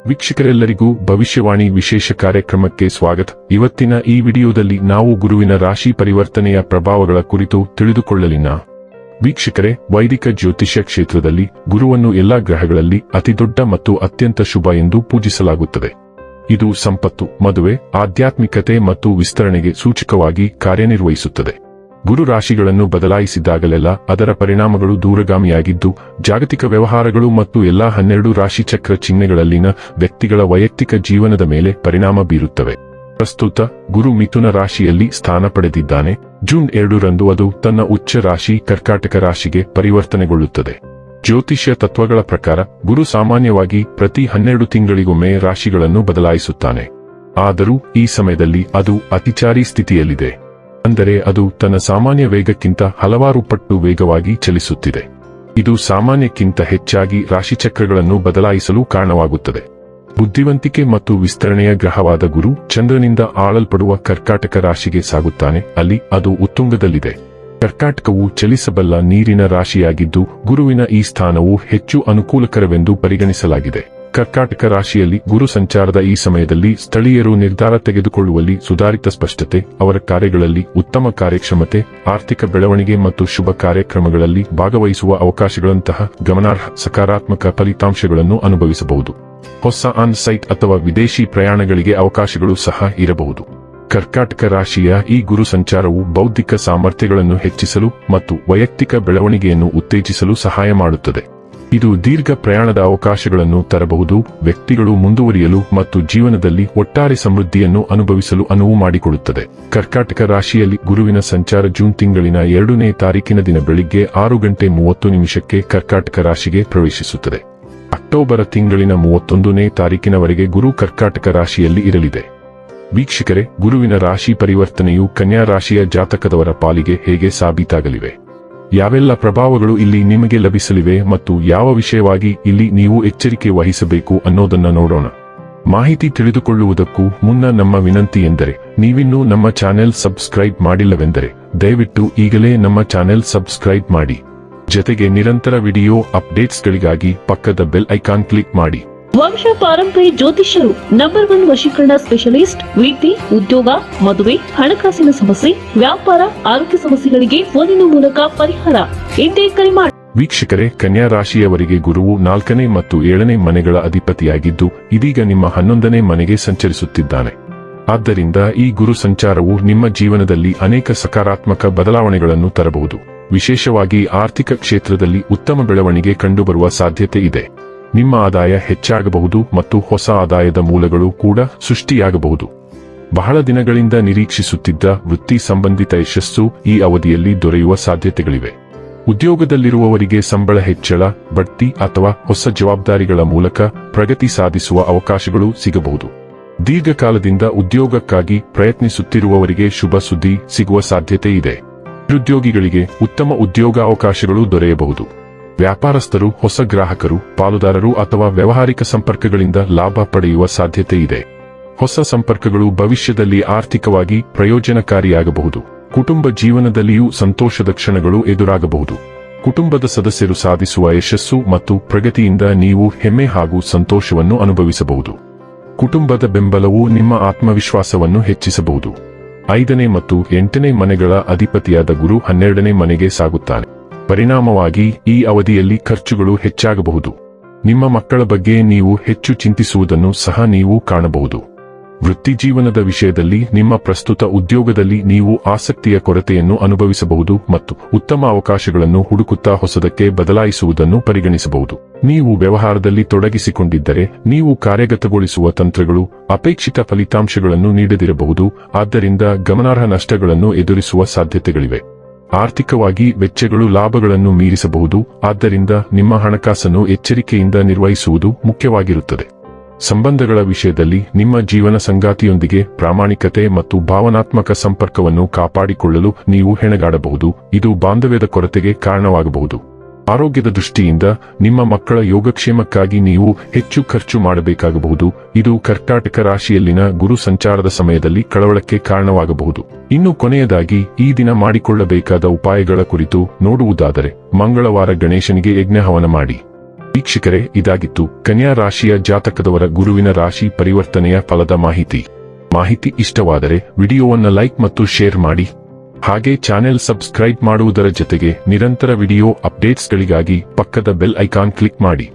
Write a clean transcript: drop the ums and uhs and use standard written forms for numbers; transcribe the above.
ವೀಕ್ಷಕರೆಲ್ಲರಿಗೂ ಭವಿಷ್ಯವಾಣಿ ವಿಶೇಷ ಕಾರ್ಯಕ್ರಮಕ್ಕೆ ಸ್ವಾಗತ. ಇವತ್ತಿನ ಈ ವಿಡಿಯೋದಲ್ಲಿ ನಾವು ಗುರುವಿನ ರಾಶಿ ಪರಿವರ್ತನೆಯ ಪ್ರಭಾವಗಳ ಕುರಿತು ತಿಳಿದುಕೊಳ್ಳಲಿನ. ವೀಕ್ಷಕರೇ, ವೈದಿಕ ಜ್ಯೋತಿಷ್ಯ ಕ್ಷೇತ್ರದಲ್ಲಿ ಗುರುವನ್ನು ಎಲ್ಲಾ ಗ್ರಹಗಳಲ್ಲಿ ಅತಿದೊಡ್ಡ ಮತ್ತು ಅತ್ಯಂತ ಶುಭ ಎಂದು ಪೂಜಿಸಲಾಗುತ್ತದೆ. ಇದು ಸಂಪತ್ತು, ಮದುವೆ, ಆಧ್ಯಾತ್ಮಿಕತೆ ಮತ್ತು ವಿಸ್ತರಣೆಗೆ ಸೂಚಕವಾಗಿ ಕಾರ್ಯನಿರ್ವಹಿಸುತ್ತದೆ. ಗುರು ರಾಶಿಗಳನ್ನು ಬದಲಾಯಿಸಿದಾಗಲೆಲ್ಲ ಅದರ ಪರಿಣಾಮಗಳು ದೂರಗಾಮಿಯಾಗಿದ್ದು, ಜಾಗತಿಕ ವ್ಯವಹಾರಗಳು ಮತ್ತು ಎಲ್ಲಾ 12 ರಾಶಿಚಕ್ರ ಚಿಹ್ನೆಗಳಲ್ಲಿನ ವ್ಯಕ್ತಿಗಳ ವೈಯಕ್ತಿಕ ಜೀವನದ ಮೇಲೆ ಪರಿಣಾಮ ಬೀರುತ್ತವೆ. ಪ್ರಸ್ತುತ ಗುರು ಮಿಥುನ ರಾಶಿಯಲ್ಲಿ ಸ್ಥಾನ ಪಡೆದಿದ್ದಾನೆ. ಜೂನ್ 2 ರಂದು ಅದು ತನ್ನ ಉಚ್ಚ ರಾಶಿ ಕರ್ಕಾಟಕ ರಾಶಿಗೆ ಪರಿವರ್ತನೆಗೊಳ್ಳುತ್ತದೆ. ಜ್ಯೋತಿಷ್ಯ ತತ್ವಗಳ ಪ್ರಕಾರ ಗುರು ಸಾಮಾನ್ಯವಾಗಿ ಪ್ರತಿ 12 ತಿಂಗಳಿಗೊಮ್ಮೆ ರಾಶಿಗಳನ್ನು ಬದಲಾಯಿಸುತ್ತಾನೆ. ಆದರೂ ಈ ಸಮಯದಲ್ಲಿ ಅದು ಅತಿಚಾರಿ ಸ್ಥಿತಿಯಲ್ಲಿದೆ. ಅಂದರೆ ಅದು ತನ್ನ ಸಾಮಾನ್ಯ ವೇಗಕ್ಕಿಂತ ಹಲವಾರು ಪಟ್ಟು ವೇಗವಾಗಿ ಚಲಿಸುತ್ತಿದೆ. ಇದು ಸಾಮಾನ್ಯಕ್ಕಿಂತ ಹೆಚ್ಚಾಗಿ ರಾಶಿಚಕ್ರಗಳನ್ನು ಬದಲಾಯಿಸಲು ಕಾರಣವಾಗುತ್ತದೆ. ಬುದ್ಧಿವಂತಿಕೆ ಮತ್ತು ವಿಸ್ತರಣೆಯ ಗ್ರಹವಾದ ಗುರು ಚಂದ್ರನಿಂದ ಆಳಲ್ಪಡುವ ಕರ್ಕಾಟಕ ರಾಶಿಗೆ ಸಾಗುತ್ತಾನೆ. ಅಲ್ಲಿ ಅದು ಉತ್ತುಂಗದಲ್ಲಿದೆ. ಕರ್ಕಾಟಕವು ಚಲಿಸಬಲ್ಲ ನೀರಿನ ರಾಶಿಯಾಗಿದ್ದು, ಗುರುವಿನ ಈ ಸ್ಥಾನವು ಹೆಚ್ಚು ಅನುಕೂಲಕರವೆಂದು ಪರಿಗಣಿಸಲಾಗಿದೆ. ಕರ್ಕಾಟಕ ರಾಶಿಯಲ್ಲಿ ಗುರು ಸಂಚಾರದ ಈ ಸಮಯದಲ್ಲಿ ಸ್ಥಳೀಯರು ನಿರ್ಧಾರ ತೆಗೆದುಕೊಳ್ಳುವಲ್ಲಿ ಸುಧಾರಿತ ಸ್ಪಷ್ಟತೆ, ಅವರ ಕಾರ್ಯಗಳಲ್ಲಿ ಉತ್ತಮ ಕಾರ್ಯಕ್ಷಮತೆ, ಆರ್ಥಿಕ ಬೆಳವಣಿಗೆ ಮತ್ತು ಶುಭ ಕಾರ್ಯಕ್ರಮಗಳಲ್ಲಿ ಭಾಗವಹಿಸುವ ಅವಕಾಶಗಳಂತಹ ಗಮನಾರ್ಹ ಸಕಾರಾತ್ಮಕ ಫಲಿತಾಂಶಗಳನ್ನು ಅನುಭವಿಸಬಹುದು. ಹೊಸ ಆನ್ ಸೈಟ್ ಅಥವಾ ವಿದೇಶಿ ಪ್ರಯಾಣಗಳಿಗೆ ಅವಕಾಶಗಳು ಸಹ ಇರಬಹುದು. ಕರ್ಕಾಟಕ ರಾಶಿಯ ಈ ಗುರು ಸಂಚಾರವು ಬೌದ್ಧಿಕ ಸಾಮರ್ಥ್ಯಗಳನ್ನು ಹೆಚ್ಚಿಸಲು ಮತ್ತು ವೈಯಕ್ತಿಕ ಬೆಳವಣಿಗೆಯನ್ನು ಉತ್ತೇಜಿಸಲು ಸಹಾಯ ಮಾಡುತ್ತದೆ. ಇದು ದೀರ್ಘ ಪ್ರಯಾಣದ ಅವಕಾಶಗಳನ್ನು ತರಬಹುದು, ವ್ಯಕ್ತಿಗಳು ಮುಂದುವರಿಯಲು ಮತ್ತು ಜೀವನದಲ್ಲಿ ಒಟ್ಟಾರೆ ಸಮೃದ್ಧಿಯನ್ನು ಅನುಭವಿಸಲು ಅನುವು ಮಾಡಿಕೊಡುತ್ತದೆ. ಕರ್ಕಾಟಕ ರಾಶಿಯಲ್ಲಿ ಗುರುವಿನ ಸಂಚಾರ ಜೂನ್ ತಿಂಗಳಿನ 2ನೇ ತಾರೀಕಿನ ದಿನ ಬೆಳಿಗ್ಗೆ 6:30 ಕರ್ಕಾಟಕ ರಾಶಿಗೆ ಪ್ರವೇಶಿಸುತ್ತದೆ. ಅಕ್ಟೋಬರ್ ತಿಂಗಳಿನ 31ನೇ ತಾರೀಕಿನವರೆಗೆ ಗುರು ಕರ್ಕಾಟಕ ರಾಶಿಯಲ್ಲಿ ಇರಲಿದೆ. ವೀಕ್ಷಕರೇ, ಗುರುವಿನ ರಾಶಿ ಪರಿವರ್ತನೆಯು ಕನ್ಯಾ ರಾಶಿಯ ಜಾತಕದವರ ಪಾಲಿಗೆ ಹೇಗೆ ಸಾಬೀತಾಗಲಿವೆ? ಯಾವೆಲ್ಲ ಪ್ರಭಾವಗಳು ಇಲ್ಲಿ ನಿಮಗೆ ಲಭಿಸಲಿವೆ ಮತ್ತು ಯಾವ ವಿಷಯವಾಗಿ ಇಲ್ಲಿ ನೀವು ಎಚ್ಚರಿಕೆ ವಹಿಸಬೇಕು ಅನ್ನೋದನ್ನ ನೋಡೋಣ. ಮಾಹಿತಿ ತಿಳಿದುಕೊಳ್ಳುವುದಕ್ಕೂ ಮುನ್ನ ನಮ್ಮ ವಿನಂತಿ ಎಂದರೆ, ನೀವಿನ್ನೂ ನಮ್ಮ ಚಾನೆಲ್ ಸಬ್ಸ್ಕ್ರೈಬ್ ಮಾಡಿಲ್ಲವೆಂದರೆ ದಯವಿಟ್ಟು ಈಗಲೇ ನಮ್ಮ ಚಾನೆಲ್ ಸಬ್ಸ್ಕ್ರೈಬ್ ಮಾಡಿ. ಜೊತೆಗೆ ನಿರಂತರ ವಿಡಿಯೋ ಅಪ್ಡೇಟ್ಸ್ಗಳಿಗಾಗಿ ಪಕ್ಕದ ಬೆಲ್ ಐಕಾನ್ ಕ್ಲಿಕ್ ಮಾಡಿ. ವಂಶ ಪಾರಂಪರ್ಯ ಜ್ಯೋತಿಷ್ಯರು ನಂಬರ್ 1 ವಶೀಕರಣ ಸ್ಪೆಷಲಿಸ್ಟ್. ವಿದ್ಯೆ, ಉದ್ಯೋಗ, ಮದುವೆ, ಹಣಕಾಸಿನ ಸಮಸ್ಯೆ, ವ್ಯಾಪಾರ, ಆರೋಗ್ಯ ಸಮಸ್ಯೆಗಳಿಗೆ ಫೋನಿನ ಮೂಲಕ ಪರಿಹಾರ. ಇದ್ದೇ ಕರೆ ಮಾಡಿ. ವೀಕ್ಷಕರೇ, ಕನ್ಯಾ ರಾಶಿಯವರಿಗೆ ಗುರುವು 4ನೇ ಮತ್ತು 7ನೇ ಮನೆಗಳ ಅಧಿಪತಿಯಾಗಿದ್ದು, ಇದೀಗ ನಿಮ್ಮ 11ನೇ ಮನೆಗೆ ಸಂಚರಿಸುತ್ತಿದ್ದಾನೆ. ಆದ್ದರಿಂದ ಈ ಗುರು ಸಂಚಾರವು ನಿಮ್ಮ ಜೀವನದಲ್ಲಿ ಅನೇಕ ಸಕಾರಾತ್ಮಕ ಬದಲಾವಣೆಗಳನ್ನು ತರಬಹುದು. ವಿಶೇಷವಾಗಿ ಆರ್ಥಿಕ ಕ್ಷೇತ್ರದಲ್ಲಿ ಉತ್ತಮ ಬೆಳವಣಿಗೆ ಕಂಡುಬರುವ ಸಾಧ್ಯತೆ ಇದೆ. ನಿಮ್ಮ ಆದಾಯ ಹೆಚ್ಚಾಗಬಹುದು ಮತ್ತು ಹೊಸ ಆದಾಯದ ಮೂಲಗಳು ಕೂಡ ಸೃಷ್ಟಿಯಾಗಬಹುದು. ಬಹಳ ದಿನಗಳಿಂದ ನಿರೀಕ್ಷಿಸುತ್ತಿದ್ದ ವೃತ್ತಿ ಸಂಬಂಧಿತ ಯಶಸ್ಸು ಈ ಅವಧಿಯಲ್ಲಿ ದೊರೆಯುವ ಸಾಧ್ಯತೆಗಳಿವೆ. ಉದ್ಯೋಗದಲ್ಲಿರುವವರಿಗೆ ಸಂಬಳ ಹೆಚ್ಚಳ, ಬಡ್ತಿ ಅಥವಾ ಹೊಸ ಜವಾಬ್ದಾರಿಗಳ ಮೂಲಕ ಪ್ರಗತಿ ಸಾಧಿಸುವ ಅವಕಾಶಗಳು ಸಿಗಬಹುದು. ದೀರ್ಘಕಾಲದಿಂದ ಉದ್ಯೋಗಕ್ಕಾಗಿ ಪ್ರಯತ್ನಿಸುತ್ತಿರುವವರಿಗೆ ಶುಭ ಸುದ್ದಿ ಸಿಗುವ ಸಾಧ್ಯತೆ ಇದೆ. ನಿರುದ್ಯೋಗಿಗಳಿಗೆ ಉತ್ತಮ ಉದ್ಯೋಗಾವಕಾಶಗಳು ದೊರೆಯಬಹುದು. ವ್ಯಾಪಾರಸ್ಥರು ಹೊಸ ಗ್ರಾಹಕರು, ಪಾಲುದಾರರು ಅಥವಾ ವ್ಯಾವಹಾರಿಕ ಸಂಪರ್ಕಗಳಿಂದ ಲಾಭ ಪಡೆಯುವ ಸಾಧ್ಯತೆ ಇದೆ. ಹೊಸ ಸಂಪರ್ಕಗಳು ಭವಿಷ್ಯದಲ್ಲಿ ಆರ್ಥಿಕವಾಗಿ ಪ್ರಯೋಜನಕಾರಿಯಾಗಬಹುದು. ಕುಟುಂಬ ಜೀವನದಲ್ಲಿಯೂ ಸಂತೋಷದ ಕ್ಷಣಗಳು ಎದುರಾಗಬಹುದು. ಕುಟುಂಬದ ಸದಸ್ಯರು ಸಾಧಿಸುವ ಯಶಸ್ಸು ಮತ್ತು ಪ್ರಗತಿಯಿಂದ ನೀವು ಹೆಮ್ಮೆ ಹಾಗೂ ಸಂತೋಷವನ್ನು ಅನುಭವಿಸಬಹುದು. ಕುಟುಂಬದ ಬೆಂಬಲವು ನಿಮ್ಮ ಆತ್ಮವಿಶ್ವಾಸವನ್ನು ಹೆಚ್ಚಿಸಬಹುದು. 5ನೇ ಮತ್ತು 8ನೇ ಮನೆಗಳ ಅಧಿಪತಿಯಾದ ಗುರು 12ನೇ ಮನೆಗೆ ಸಾಗುತ್ತಾನೆ. ಪರಿಣಾಮವಾಗಿ ಈ ಅವಧಿಯಲ್ಲಿ ಖರ್ಚುಗಳು ಹೆಚ್ಚಾಗಬಹುದು. ನಿಮ್ಮ ಮಕ್ಕಳ ಬಗ್ಗೆ ನೀವು ಹೆಚ್ಚು ಚಿಂತಿಸುವುದನ್ನು ಸಹ ನೀವು ಕಾಣಬಹುದು. ವೃತ್ತಿಜೀವನದ ವಿಷಯದಲ್ಲಿ ನಿಮ್ಮ ಪ್ರಸ್ತುತ ಉದ್ಯೋಗದಲ್ಲಿ ನೀವು ಆಸಕ್ತಿಯ ಕೊರತೆಯನ್ನು ಅನುಭವಿಸಬಹುದು ಮತ್ತು ಉತ್ತಮ ಅವಕಾಶಗಳನ್ನು ಹುಡುಕುತ್ತಾ ಹೊಸದಕ್ಕೆ ಬದಲಾಯಿಸುವುದನ್ನು ಪರಿಗಣಿಸಬಹುದು. ನೀವು ವ್ಯವಹಾರದಲ್ಲಿ ತೊಡಗಿಸಿಕೊಂಡಿದ್ದರೆ ನೀವು ಕಾರ್ಯಗತಗೊಳಿಸುವ ತಂತ್ರಗಳು ಅಪೇಕ್ಷಿತ ಫಲಿತಾಂಶಗಳನ್ನು ನೀಡದಿರಬಹುದು. ಆದ್ದರಿಂದ ಗಮನಾರ್ಹ ನಷ್ಟಗಳನ್ನು ಎದುರಿಸುವ ಸಾಧ್ಯತೆಗಳಿವೆ. ಆರ್ಥಿಕವಾಗಿ ವೆಚ್ಚಗಳು ಲಾಭಗಳನ್ನು ಮೀರಿಸಬಹುದು. ಆದ್ದರಿಂದ ನಿಮ್ಮ ಹಣಕಾಸನ್ನು ಎಚ್ಚರಿಕೆಯಿಂದ ನಿರ್ವಹಿಸುವುದು ಮುಖ್ಯವಾಗಿರುತ್ತದೆ. ಸಂಬಂಧಗಳ ವಿಷಯದಲ್ಲಿ ನಿಮ್ಮ ಜೀವನ ಸಂಗಾತಿಯೊಂದಿಗೆ ಪ್ರಾಮಾಣಿಕತೆ ಮತ್ತು ಭಾವನಾತ್ಮಕ ಸಂಪರ್ಕವನ್ನು ಕಾಪಾಡಿಕೊಳ್ಳಲು ನೀವು ಹೆಣಗಾಡಬಹುದು. ಇದು ಬಾಂಧವ್ಯದ ಕೊರತೆಗೆ ಕಾರಣವಾಗಬಹುದು. ಆರೋಗ್ಯದ ದೃಷ್ಟಿಯಿಂದ ನಿಮ್ಮ ಮಕ್ಕಳ ಯೋಗಕ್ಷೇಮಕ್ಕಾಗಿ ನೀವು ಹೆಚ್ಚು ಖರ್ಚು ಮಾಡಬೇಕಾಗಬಹುದು. ಇದು ಕರ್ಕಾಟಕ ರಾಶಿಯಲ್ಲಿನ ಗುರು ಸಂಚಾರದ ಸಮಯದಲ್ಲಿ ಕಳವಳಕ್ಕೆ ಕಾರಣವಾಗಬಹುದು. ಇನ್ನು ಕೊನೆಯದಾಗಿ ಈ ದಿನ ಮಾಡಿಕೊಳ್ಳಬೇಕಾದ ಉಪಾಯಗಳ ಕುರಿತು ನೋಡುವುದಾದರೆ, ಮಂಗಳವಾರ ಗಣೇಶನಿಗೆ ಯಜ್ಞ ಹವನ ಮಾಡಿ. ವೀಕ್ಷಕರೇ, ಇದಾಗಿತ್ತು ಕನ್ಯಾ ರಾಶಿಯ ಜಾತಕದವರ ಗುರುವಿನ ರಾಶಿ ಪರಿವರ್ತನೆಯ ಫಲದ ಮಾಹಿತಿ ಇಷ್ಟವಾದರೆ ವಿಡಿಯೋವನ್ನು ಲೈಕ್ ಮತ್ತು ಶೇರ್ ಮಾಡಿ. ಹಾಗೆ ಚಾನೆಲ್ ಸಬ್ಸ್ಕ್ರೈಬ್ ಮಾಡುವುದರ ಜೊತೆಗೆ ನಿರಂತರ ವಿಡಿಯೋ ಅಪ್ಡೇಟ್ಸ್ಗಳಿಗಾಗಿ ಪಕ್ಕದ ಬೆಲ್ ಐಕಾನ್ ಕ್ಲಿಕ್ ಮಾಡಿ.